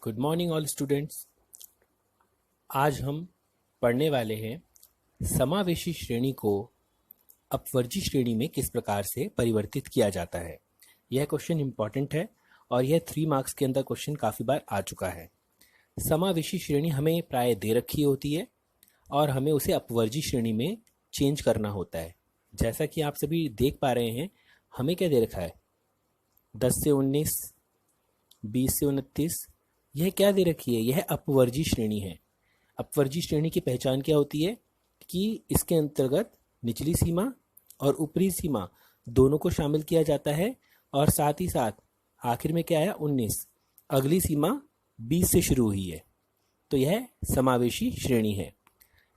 Good morning all students. आज हम पढ़ने वाले हैं समावेशी श्रेणी को अपवर्जी श्रेणी में किस प्रकार से परिवर्तित किया जाता है। यह क्वेश्चन इम्पॉर्टेंट है और यह 3 मार्क्स के अंदर क्वेश्चन काफ़ी बार आ चुका है। समावेशी श्रेणी हमें प्राय दे रखी होती है और हमें उसे अपवर्जी श्रेणी में चेंज करना होता है। जैसा कि आप सभी देख पा रहे हैं, हमें क्या दे रखा है, 10 से 19, 20 से 29। यह क्या दे रखी है, यह अपवर्जी श्रेणी है। अपवर्जी श्रेणी की पहचान क्या होती है कि इसके अंतर्गत निचली सीमा और ऊपरी सीमा दोनों को शामिल किया जाता है और साथ ही साथ आखिर में क्या आया, 19। अगली सीमा 20 से शुरू हुई है, तो यह समावेशी श्रेणी है।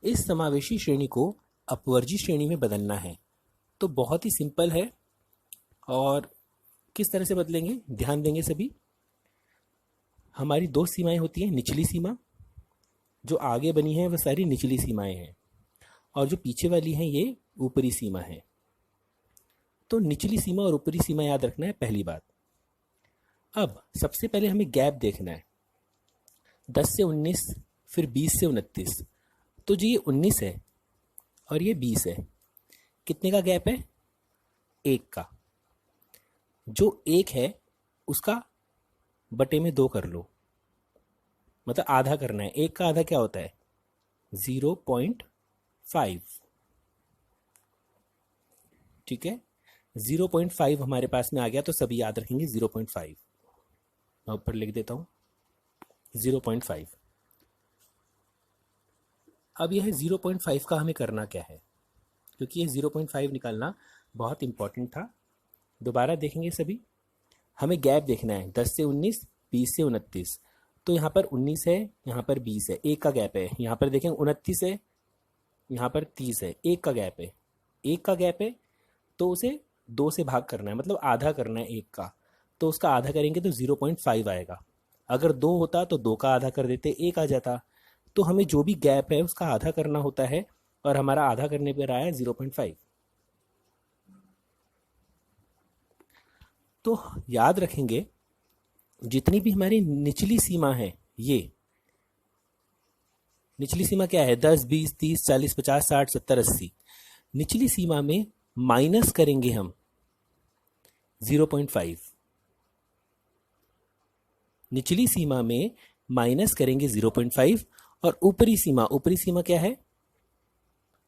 इस समावेशी श्रेणी को अपवर्जी श्रेणी में बदलना है तो बहुत ही सिंपल है। और किस तरह से बदलेंगे, ध्यान देंगे सभी। हमारी 2 सीमाएं होती हैं। निचली सीमा जो आगे बनी है वह सारी निचली सीमाएं हैं और जो पीछे वाली हैं ये ऊपरी सीमा है। तो निचली सीमा और ऊपरी सीमा याद रखना है, पहली बात। अब सबसे पहले हमें गैप देखना है। 10 से 19, फिर 20 से 29। तो जी ये 19 है और ये 20 है। कितने का गैप है, 1 का। जो 1 है उसका बटे में 2 कर लो, मतलब आधा करना है। 1 का आधा क्या होता है, 0.5। ठीक है, 0.5 हमारे पास में आ गया तो सभी याद रखेंगे 0.5। मैं ऊपर लिख देता हूं 0.5। अब यह 0.5 का हमें करना क्या है, क्योंकि यह 0.5 निकालना बहुत इंपॉर्टेंट था। दोबारा देखेंगे सभी। हमें गैप देखना है 10 से 19, 20 से 29। तो यहाँ पर 19 है, यहाँ पर 20 है, 1 का गैप है। यहाँ पर देखें 29 है, यहाँ पर 30 है, 1 का गैप है। 1 का गैप है तो उसे 2 से भाग करना है, मतलब आधा करना है 1 का। तो उसका आधा करेंगे तो 0.5 आएगा। अगर 2 होता तो 2 का आधा कर देते, 1 आ जाता। तो हमें जो भी गैप है उसका आधा करना होता है और हमारा आधा करने पर आया 0.5। तो याद रखेंगे जितनी भी हमारी निचली सीमा है, ये निचली सीमा क्या है, 10, 20, 30, 40, 50, 60, 70, 80। निचली सीमा में माइनस करेंगे हम 0.5। निचली सीमा में माइनस करेंगे 0.5 और ऊपरी सीमा क्या है,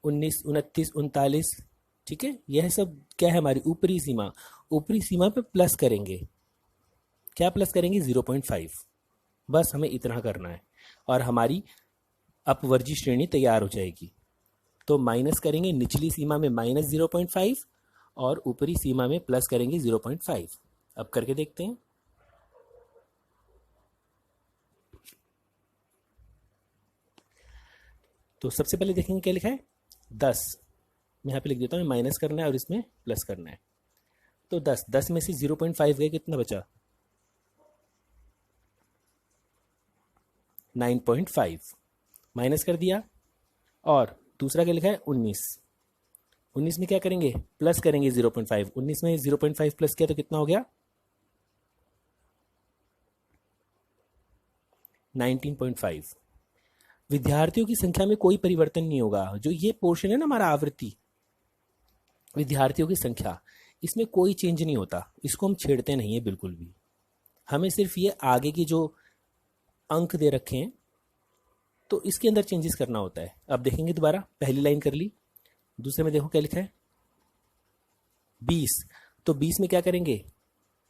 19, 29, 39। ठीक है, यह सब क्या है, हमारी ऊपरी सीमा। ऊपरी सीमा पे प्लस करेंगे, क्या प्लस करेंगे, 0.5। बस हमें इतना करना है और हमारी अपवर्जी श्रेणी तैयार हो जाएगी। तो माइनस करेंगे निचली सीमा में माइनस 0.5 और ऊपरी सीमा में प्लस करेंगे 0.5। अब करके देखते हैं। तो सबसे पहले देखेंगे क्या लिखा है, 10। मैं यहाँ पे लिख देता हूँ, माइनस करना है और इसमें प्लस करना है। तो 10 में से 0.5 गए, कितना बचा, 9.5। माइनस कर दिया। और दूसरा क्या लिखा है, 19। 19 में क्या करेंगे, प्लस करेंगे 0.5। 19 में 0.5 प्लस किया तो कितना हो गया, 19.5। विद्यार्थियों की संख्या में कोई परिवर्तन नहीं होगा। जो ये पोर्शन है ना हमारा आवृत्ति, विद्यार्थियों की संख्या, इसमें कोई चेंज नहीं होता। इसको हम छेड़ते नहीं है बिल्कुल भी। हमें सिर्फ ये आगे की जो अंक दे रखे हैं तो इसके अंदर चेंजेस करना होता है। अब देखेंगे दोबारा, पहली लाइन कर ली, दूसरे में देखो क्या लिखा है, 20। तो 20 में क्या करेंगे,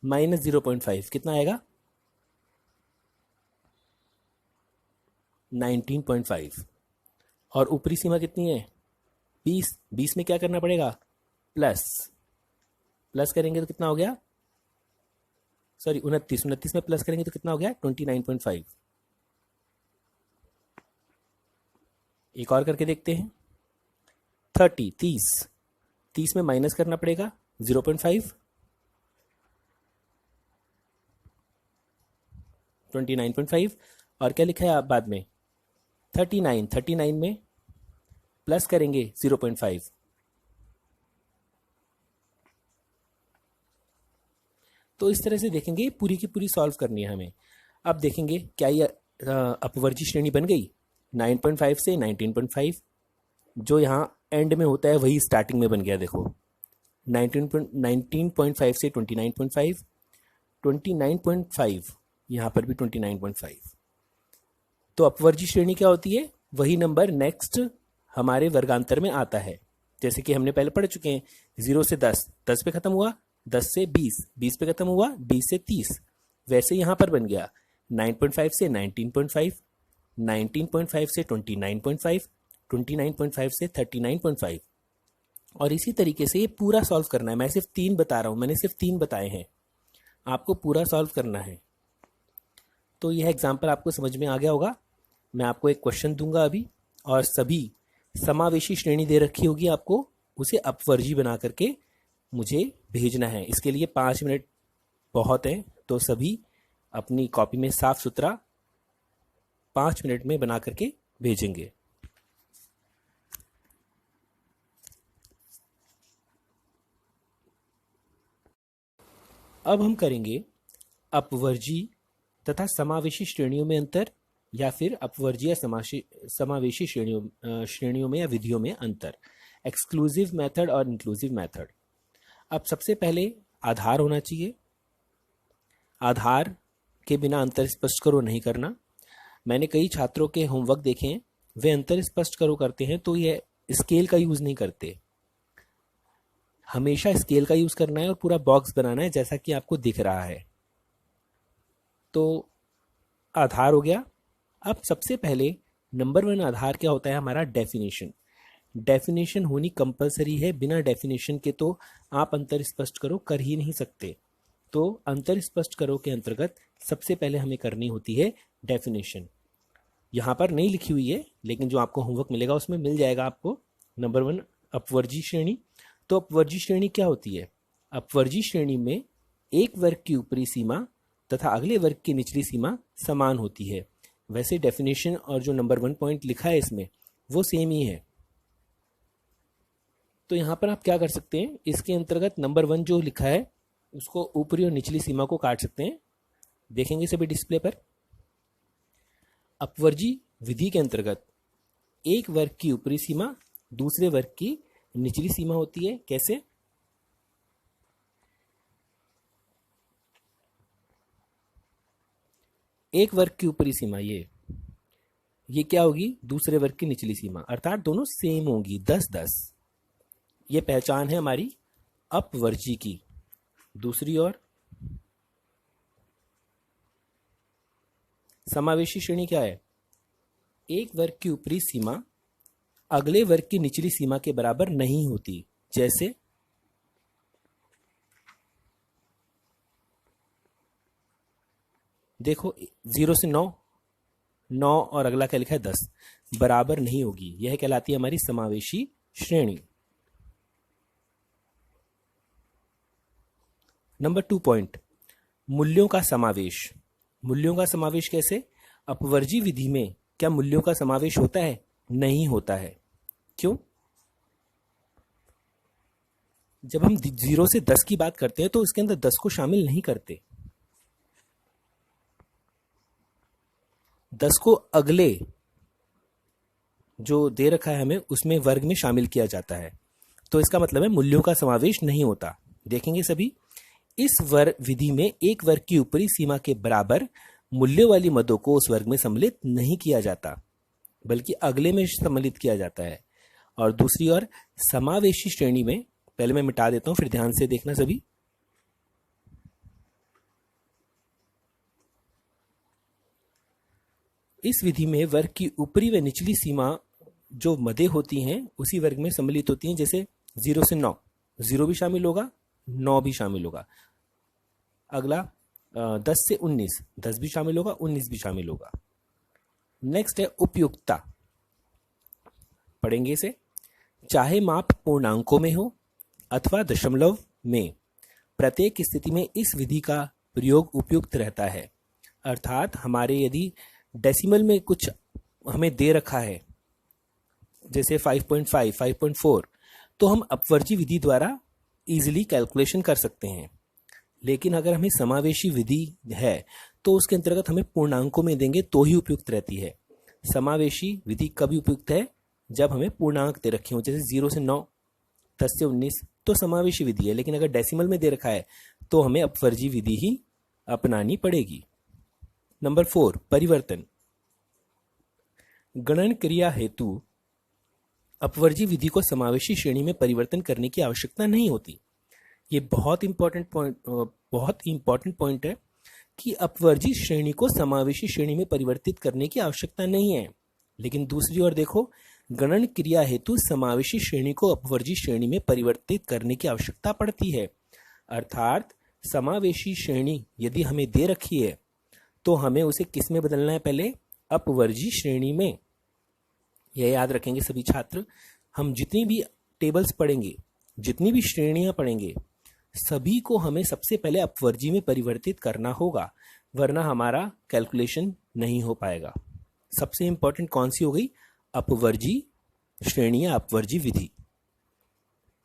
माइनस 0.5, कितना आएगा, 19.5। और ऊपरी सीमा कितनी है, 20। 20 में क्या करना पड़ेगा, प्लस करेंगे तो कितना हो गया, सॉरी 29। 29 में प्लस करेंगे तो कितना हो गया, 29.5। एक और करके देखते हैं, 30। 30 में माइनस करना पड़ेगा 0.5, 29.5। और क्या लिखा है आप बाद में, 39 में प्लस करेंगे 0.5। तो इस तरह से देखेंगे, पूरी की पूरी सॉल्व करनी है हमें। अब देखेंगे क्या ये अपवर्जी श्रेणी बन गई। 9.5 से 19.5, जो यहाँ एंड में होता है वही स्टार्टिंग में बन गया। देखो 19.5 से 29.5, 29.5 यहाँ पर भी 29.5। तो अपवर्जी श्रेणी क्या होती है, वही नंबर नेक्स्ट हमारे वर्गांतर में आता है। जैसे कि हमने पहले पढ़ चुके हैं, 0 से 10, 10 पे खत्म हुआ, 10 से 20, 20 पे खत्म हुआ, 20 से 30। वैसे यहाँ पर बन गया 9.5 से 19.5, 19.5 से 29.5, 29.5 से 39.5। और इसी तरीके से ये पूरा सॉल्व करना है। मैं सिर्फ 3 बता रहा हूँ, मैंने सिर्फ 3 बताए हैं, आपको पूरा सॉल्व करना है। तो यह एग्जाम्पल आपको समझ में आ गया होगा। मैं आपको एक क्वेश्चन दूंगा अभी, और सभी समावेशी श्रेणी दे रखी होगी आपको, उसे अपवर्जी बना करके मुझे भेजना है। इसके लिए 5 मिनट बहुत है, तो सभी अपनी कॉपी में साफ सुथरा 5 मिनट में बना करके भेजेंगे। अब हम करेंगे अपवर्जी तथा समावेशी श्रेणियों में अंतर, या फिर अपवर्जी या समावेशी श्रेणियों में या विधियों में अंतर, एक्सक्लूसिव मेथड और इंक्लूसिव मेथड। अब सबसे पहले आधार होना चाहिए। आधार के बिना अंतर स्पष्ट करो नहीं करना। मैंने कई छात्रों के होमवर्क देखे हैं, वे अंतर स्पष्ट करो करते हैं तो यह स्केल का यूज नहीं करते। हमेशा स्केल का यूज करना है और पूरा बॉक्स बनाना है, जैसा कि आपको दिख रहा है। तो आधार हो गया। अब सबसे पहले नंबर 1 आधार क्या होता है हमारा, डेफिनेशन। डेफिनेशन होनी कंपलसरी है, बिना डेफिनेशन के तो आप अंतर स्पष्ट करो कर ही नहीं सकते। तो अंतर स्पष्ट करो के अंतर्गत सबसे पहले हमें करनी होती है डेफिनेशन। यहाँ पर नहीं लिखी हुई है, लेकिन जो आपको होमवर्क मिलेगा उसमें मिल जाएगा आपको। नंबर 1 अपवर्जी श्रेणी। तो अपवर्जी श्रेणी क्या होती है, अपवर्जी श्रेणी में एक वर्ग की ऊपरी सीमा तथा अगले वर्ग की निचली सीमा समान होती है। वैसे डेफिनेशन और जो नंबर 1 पॉइंट लिखा है इसमें वो सेम ही है। तो यहाँ पर आप क्या कर सकते हैं, इसके अंतर्गत नंबर 1 जो लिखा है उसको ऊपरी और निचली सीमा को काट सकते हैं। देखेंगे सभी डिस्प्ले पर। अपवर्जी विधि के अंतर्गत एक वर्ग की ऊपरी सीमा दूसरे वर्ग की निचली सीमा होती है। कैसे, एक वर्ग की ऊपरी सीमा ये क्या होगी, दूसरे वर्ग की निचली सीमा, अर्थात दोनों सेम होंगी 10-10। ये पहचान है हमारी अपवर्जी की। दूसरी ओर समावेशी श्रेणी क्या है, एक वर्ग की ऊपरी सीमा अगले वर्ग की निचली सीमा के बराबर नहीं होती। जैसे देखो 0 से 9, 9 और अगला क्या लिखा है 10, बराबर नहीं होगी। यह कहलाती है हमारी समावेशी श्रेणी। नंबर 2 पॉइंट, मूल्यों का समावेश। मूल्यों का समावेश कैसे, अपवर्जी विधि में क्या मूल्यों का समावेश होता है, नहीं होता है। क्यों, जब हम 0 से 10 की बात करते हैं तो इसके अंदर 10 को शामिल नहीं करते। 10 को अगले जो दे रखा है हमें उसमें वर्ग में शामिल किया जाता है। तो इसका मतलब है मूल्यों का समावेश नहीं होता। देखेंगे सभी, इस वर्ग विधि में एक वर्ग की ऊपरी सीमा के बराबर मूल्य वाली मदों को उस वर्ग में सम्मिलित नहीं किया जाता, बल्कि अगले में सम्मिलित किया जाता है। और दूसरी ओर समावेशी श्रेणी में, पहले मैं मिटा देता हूं फिर ध्यान से देखना सभी। इस विधि में वर्ग की ऊपरी व निचली सीमा जो मदें होती हैं उसी वर्ग में सम्मिलित होती हैं। जैसे 0 से 9, 0 भी शामिल होगा, 9 भी शामिल होगा। अगला 10 से 19, 10 भी शामिल होगा, 19 भी शामिल होगा। नेक्स्ट है उपयुक्तता, पढ़ेंगे इसे। चाहे माप पूर्णांकों में हो अथवा दशमलव में, प्रत्येक स्थिति में इस विधि का प्रयोग उपयुक्त रहता है। अर्थात हमारे यदि डेसिमल में कुछ हमें दे रखा है, जैसे 5.5, 5.4, तो हम अपवर्जी विधि द्वारा इजीली कैलकुलेशन कर सकते हैं। लेकिन अगर हमें समावेशी विधि है तो उसके अंतर्गत हमें पूर्णांकों में देंगे तो ही उपयुक्त रहती है। समावेशी विधि कभी उपयुक्त है? जब हमें पूर्णांक दे रखे हो, जैसे 0 से 9, 10 से 19, तो समावेशी विधि है। लेकिन अगर डेसिमल में दे रखा है तो हमें अपवर्जी विधि ही अपनानी पड़ेगी। नंबर 4, परिवर्तन। गणन क्रिया हेतु अपवर्जी विधि को समावेशी श्रेणी में परिवर्तन करने की आवश्यकता नहीं होती। ये बहुत इंपॉर्टेंट पॉइंट है कि अपवर्जी श्रेणी को समावेशी श्रेणी में परिवर्तित करने की आवश्यकता नहीं है। लेकिन दूसरी ओर देखो, गणन क्रिया हेतु समावेशी श्रेणी को अपवर्जी श्रेणी में परिवर्तित करने की आवश्यकता पड़ती है। अर्थात समावेशी श्रेणी यदि हमें दे रखी है तो हमें उसे किस में बदलना है? पहले अपवर्जी श्रेणी में। यह याद रखेंगे सभी छात्र। हम जितनी भी टेबल्स पढ़ेंगे, जितनी भी श्रेणियां पढ़ेंगे, सभी को हमें सबसे पहले अपवर्जी में परिवर्तित करना होगा, वरना हमारा कैलकुलेशन नहीं हो पाएगा। सबसे इंपॉर्टेंट कौन सी हो गई? अपवर्जी श्रेणी या अपवर्जी विधि।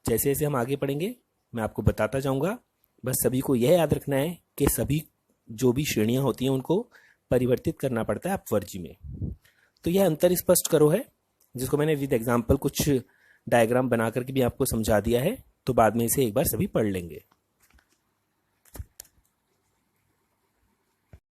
जैसे जैसे हम आगे पढ़ेंगे मैं आपको बताता जाऊंगा। बस सभी को यह याद रखना है कि सभी जो भी श्रेणियां होती हैं उनको परिवर्तित करना पड़ता है अपवर्जी में। तो यह अंतर स्पष्ट करो है, जिसको मैंने विद एग्जाम्पल कुछ डायग्राम बना करके भी आपको समझा दिया है। तो बाद में इसे एक बार सभी पढ़ लेंगे।